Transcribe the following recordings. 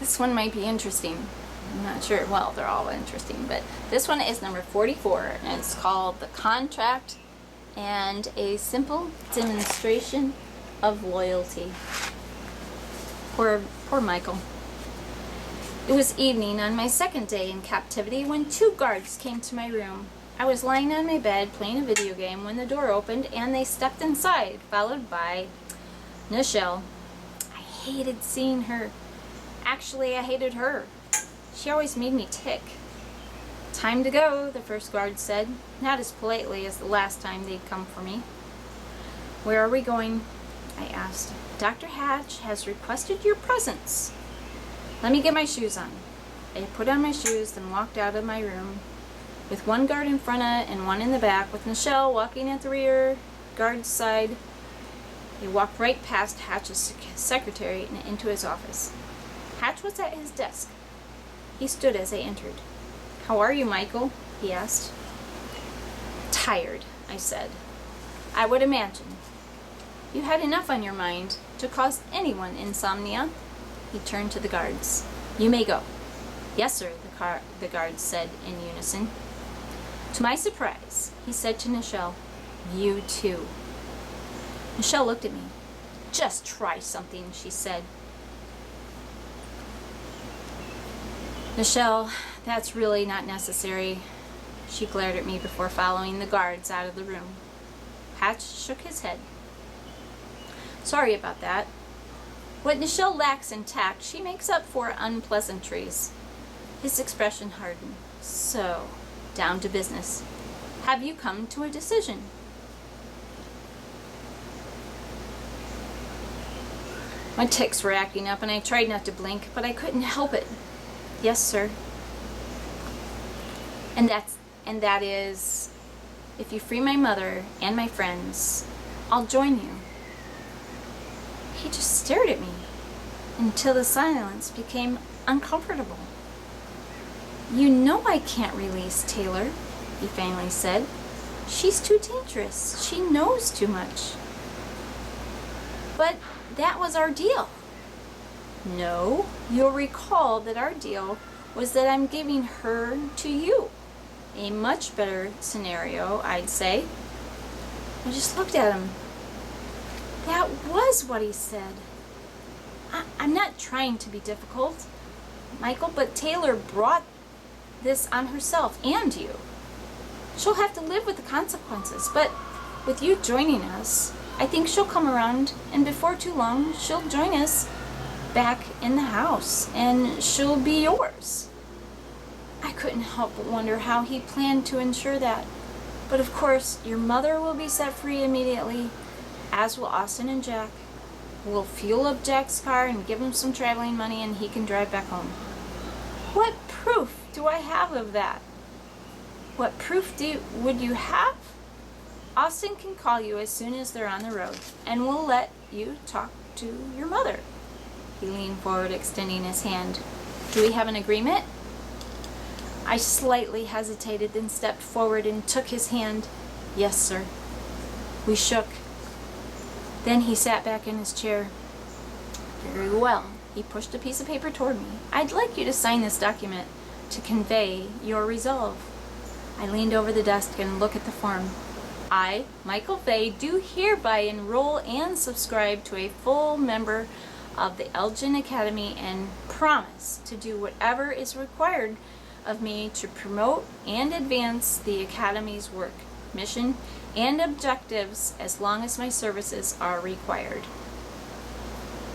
This one might be interesting. I'm not sure. Well, they're all interesting, but this one is number 44, and it's called The Contract and a Simple Demonstration of Loyalty. Poor Michael. It was evening on my second day in captivity when 2 guards came to my room. I was lying on my bed playing a video game when the door opened and they stepped inside, followed by Nichelle. I hated seeing her. Actually, I hated her. She always made me tick. "Time to go," the first guard said, not as politely as the last time they'd come for me. "Where are we going?" I asked. "Dr. Hatch has requested your presence." "Let me get my shoes on." I put on my shoes, then walked out of my room, with 1 guard in front and 1 in the back, with Nichelle walking at the rear guard's side. They walked right past Hatch's secretary and into his office. Hatch was at his desk. He stood as I entered. "How are you, Michael?" he asked. "Tired," I said. "I would imagine. You had enough on your mind to cause anyone insomnia." He turned to the guards. "You may go." "Yes, sir," the guards said in unison. To my surprise, he said to Nichelle, "You too." Nichelle looked at me. "Just try something," she said. "Nichelle, that's really not necessary." She glared at me before following the guards out of the room. Hatch shook his head. "Sorry about that. What Nichelle lacks in tact, she makes up for unpleasantries." His expression hardened. "So, down to business. Have you come to a decision?" My tics were acting up and I tried not to blink, but I couldn't help it. "Yes, sir." And that is, if you free my mother and my friends, I'll join you." He just stared at me until the silence became uncomfortable. "You know I can't release Taylor," he finally said. "She's too dangerous. She knows too much." "But that was our deal." "No, you'll recall that our deal was that I'm giving her to you. A much better scenario, I'd say." I just looked at him. That was what he said. I'm not trying to be difficult, Michael, but Taylor brought this on herself and you. She'll have to live with the consequences, but with you joining us, I think she'll come around, and before too long, she'll join us back in the house, and she'll be yours. I couldn't help but wonder how he planned to ensure that. But of course, your mother will be set free immediately, as will Austin and Jack. We'll fuel up Jack's car and give him some traveling money, and he can drive back home. What proof do I have of that? What proof would you have? Austin can call you as soon as they're on the road, and we'll let you talk to your mother. He leaned forward, extending his hand. Do we have an agreement? I slightly hesitated, then stepped forward and took his hand. Yes, sir. We shook. Then he sat back in his chair. Very well. He pushed a piece of paper toward me. I'd like you to sign this document to convey your resolve. I leaned over the desk and looked at the form. I, Michael Fay, do hereby enroll and subscribe to a full member of the Elgin Academy and promise to do whatever is required of me to promote and advance the Academy's work, mission, and objectives as long as my services are required.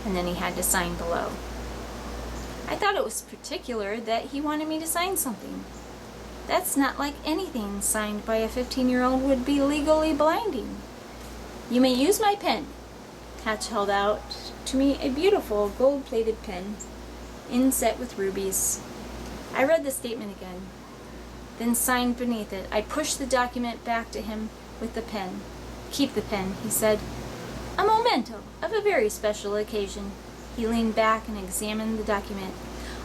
And then he had to sign below. I thought it was particular that he wanted me to sign something. That's not like anything signed by a 15-year-old would be legally binding. You may use my pen. Hatch held out to me a beautiful gold-plated pen, inset with rubies. I read the statement again, then signed beneath it. I pushed the document back to him with the pen. Keep the pen, he said. A memento of a very special occasion. He leaned back and examined the document.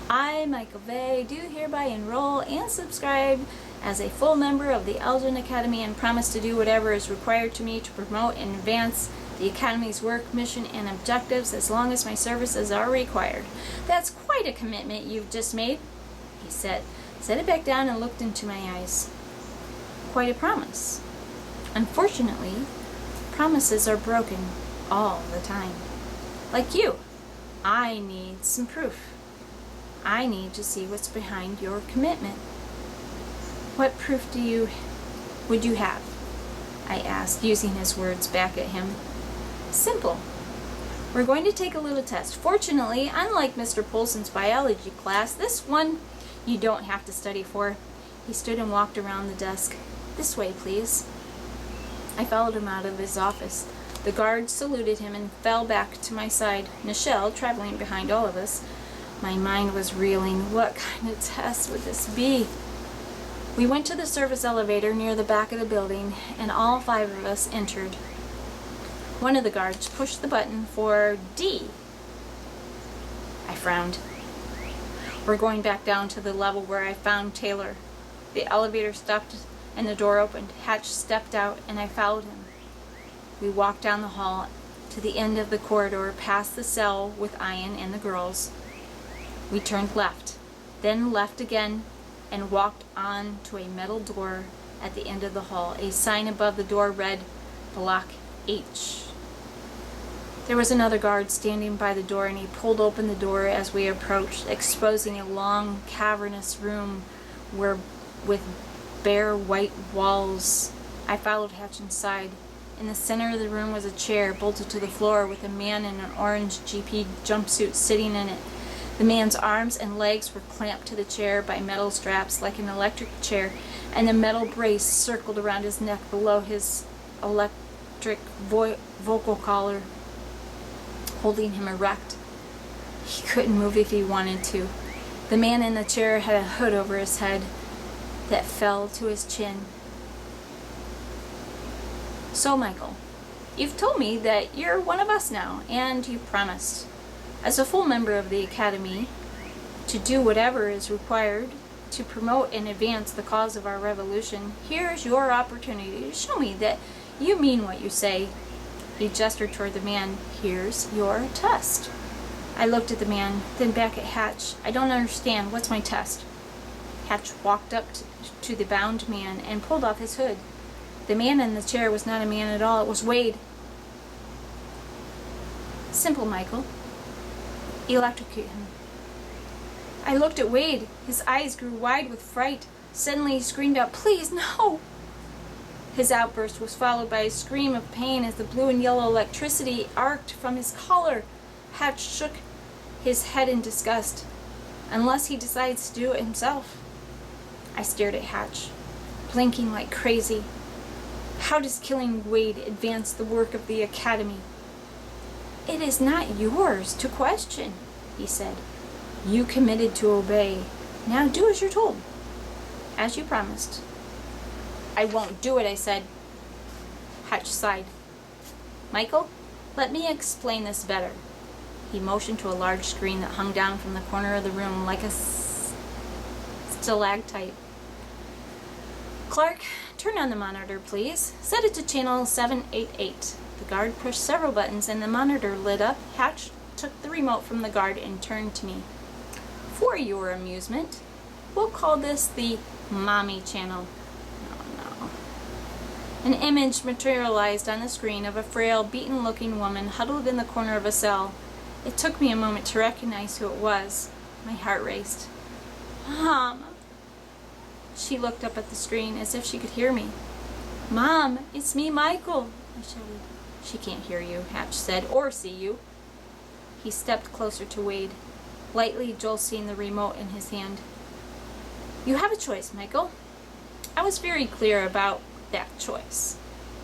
I, Michael Fay, do hereby enroll and subscribe as a full member of the Elgin Academy and promise to do whatever is required to me to promote and advance the Academy's work, mission, and objectives as long as my services are required. That's quite a commitment you've just made, he said. Set it back down and looked into my eyes. Quite a promise. Unfortunately, promises are broken all the time. Like you, I need some proof. I need to see what's behind your commitment. What proof would you have? I asked, using his words back at him. Simple. We're going to take a little test. Fortunately, unlike Mr. Polson's biology class, this one you don't have to study for. He stood and walked around the desk. This way, please. I followed him out of his office. The guard saluted him and fell back to my side, Nichelle traveling behind all of us. My mind was reeling. What kind of test would this be? We went to the service elevator near the back of the building, and all 5 of us entered. One of the guards pushed the button for D. I frowned. We're going back down to the level where I found Taylor. The elevator stopped and the door opened. Hatch stepped out and I followed him. We walked down the hall to the end of the corridor, past the cell with Ian and the girls. We turned left, then left again, and walked on to a metal door at the end of the hall. A sign above the door read, Block H. There was another guard standing by the door, and he pulled open the door as we approached, exposing a long, cavernous room with bare white walls. I followed Hatch inside. In the center of the room was a chair bolted to the floor with a man in an orange GP jumpsuit sitting in it. The man's arms and legs were clamped to the chair by metal straps like an electric chair, and a metal brace circled around his neck below his electric vocal collar, holding him erect. He couldn't move if he wanted to. The man in the chair had a hood over his head that fell to his chin. So, Michael, you've told me that you're one of us now, and you promised, as a full member of the Academy, to do whatever is required to promote and advance the cause of our revolution. Here's your opportunity to show me that you mean what you say. He gestured toward the man. Here's your test. I looked at the man, then back at Hatch. I don't understand. What's my test? Hatch walked up to the bound man and pulled off his hood. The man in the chair was not a man at all. It was Wade. Simple, Michael. Electrocute him. I looked at Wade. His eyes grew wide with fright. Suddenly he screamed out, "Please, no!" His outburst was followed by a scream of pain as the blue and yellow electricity arced from his collar. Hatch shook his head in disgust. Unless he decides to do it himself. I stared at Hatch, blinking like crazy. How does killing Wade advance the work of the Academy? It is not yours to question, he said. You committed to obey. Now do as you're told. As you promised. I won't do it, I said. Hatch sighed. Michael, let me explain this better. He motioned to a large screen that hung down from the corner of the room like a stalactite. Clark, turn on the monitor, please. Set it to channel 788. The guard pushed several buttons and the monitor lit up. Hatch took the remote from the guard and turned to me. For your amusement, we'll call this the Mommy channel. Oh, no. An image materialized on the screen of a frail, beaten-looking woman huddled in the corner of a cell. It took me a moment to recognize who it was. My heart raced. Mom! She looked up at the screen as if she could hear me. Mom, it's me, Michael, I shouted. She can't hear you, Hatch said, or see you. He stepped closer to Wade, lightly jolting the remote in his hand. You have a choice, Michael. I was very clear about that choice.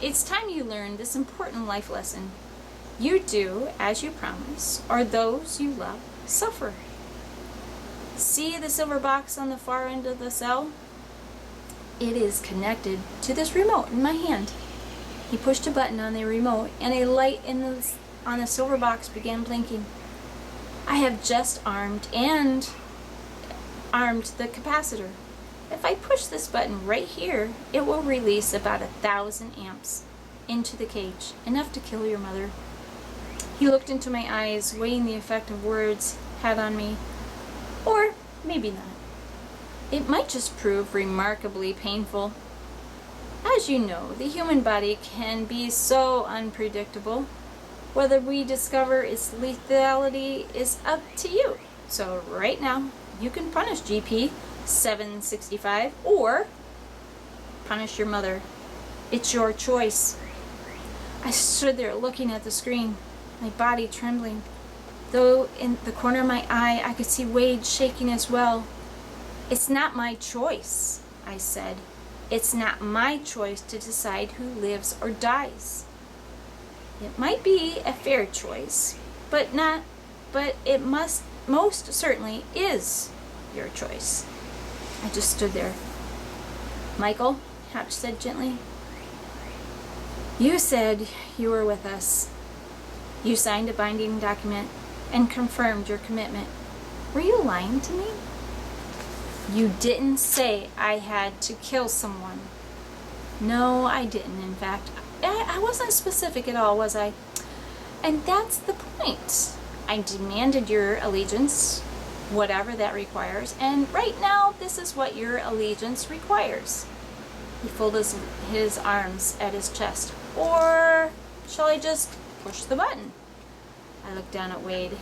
It's time you learned this important life lesson. You do as you promise, or those you love suffer. See the silver box on the far end of the cell? It is connected to this remote in my hand. He pushed a button on the remote, and a light on the silver box began blinking. I have just armed the capacitor. If I push this button right here, it will release about 1,000 amps. into the cage, enough to kill your mother. He looked into my eyes, weighing the effect of words had on me. Or maybe not. It might just prove remarkably painful. As you know, the human body can be so unpredictable. Whether we discover its lethality is up to you. So right now, you can punish GP 765 or punish your mother. It's your choice. I stood there looking at the screen, my body trembling. Though in the corner of my eye, I could see Wade shaking as well. It's not my choice, I said. It's not my choice to decide who lives or dies. It might be a fair choice, but it most certainly is your choice. I just stood there. Michael, Hatch said gently, you said you were with us. You signed a binding document and confirmed your commitment. Were you lying to me? You didn't say I had to kill someone. No, I didn't, in fact. I wasn't specific at all, was I? And that's the point. I demanded your allegiance, whatever that requires, and right now, this is what your allegiance requires. He folded his arms at his chest. Or shall I just push the button? I looked down at Wade.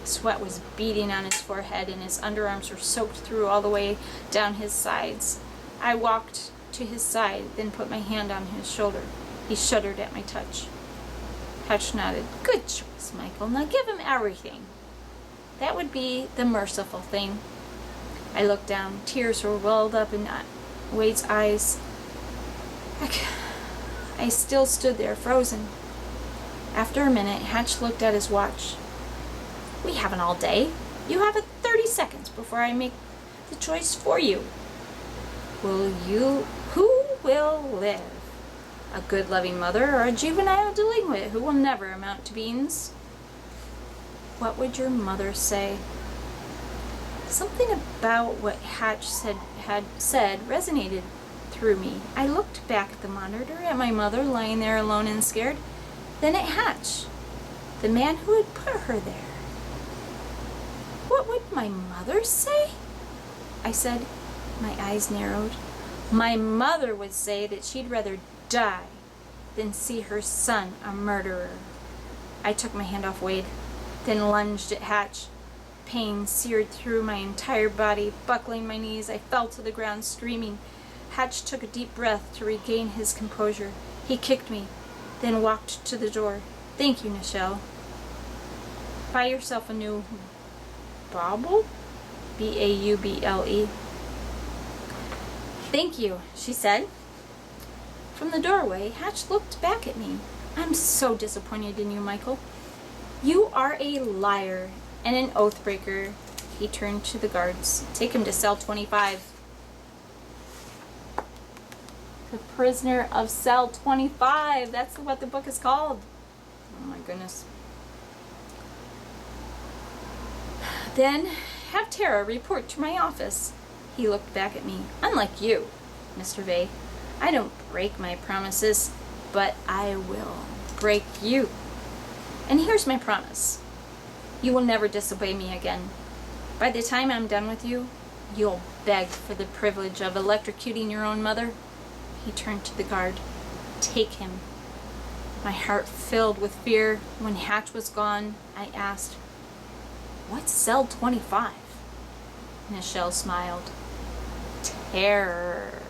Sweat was beading on his forehead and his underarms were soaked through all the way down his sides. I walked to his side, then put my hand on his shoulder. He shuddered at my touch. Hatch nodded. Good choice, Michael. Now give him everything. That would be the merciful thing. I looked down. Tears were welled up in Wade's eyes. I still stood there, frozen. After a minute, Hatch looked at his watch. We haven't all day. You have 30 seconds before I make the choice for you. Who will live? A good loving mother or a juvenile delinquent who will never amount to beans? What would your mother say? Something about what Hatch had said resonated through me. I looked back at the monitor, at my mother lying there alone and scared, then at Hatch, the man who had put her there. What would my mother say? I said. My eyes narrowed. My mother would say that she'd rather die than see her son a murderer. I took my hand off Wade, then lunged at Hatch. Pain seared through my entire body. Buckling my knees, I fell to the ground, screaming. Hatch took a deep breath to regain his composure. He kicked me, then walked to the door. Thank you, Nichelle. Buy yourself a new bauble? B-A-U-B-L-E. Thank you, she said. From the doorway, Hatch looked back at me. I'm so disappointed in you, Michael. You are a liar and an oathbreaker. He turned to the guards. Take him to cell 25. The Prisoner of Cell 25. That's what the book is called. Oh my goodness. Then have Tara report to my office. He looked back at me. Unlike you, Mr. Vey, I don't break my promises, but I will break you. And here's my promise. You will never disobey me again. By the time I'm done with you, you'll beg for the privilege of electrocuting your own mother. He turned to the guard. Take him. My heart filled with fear. When Hatch was gone, I asked, what's cell 25? Nichelle smiled. Terror.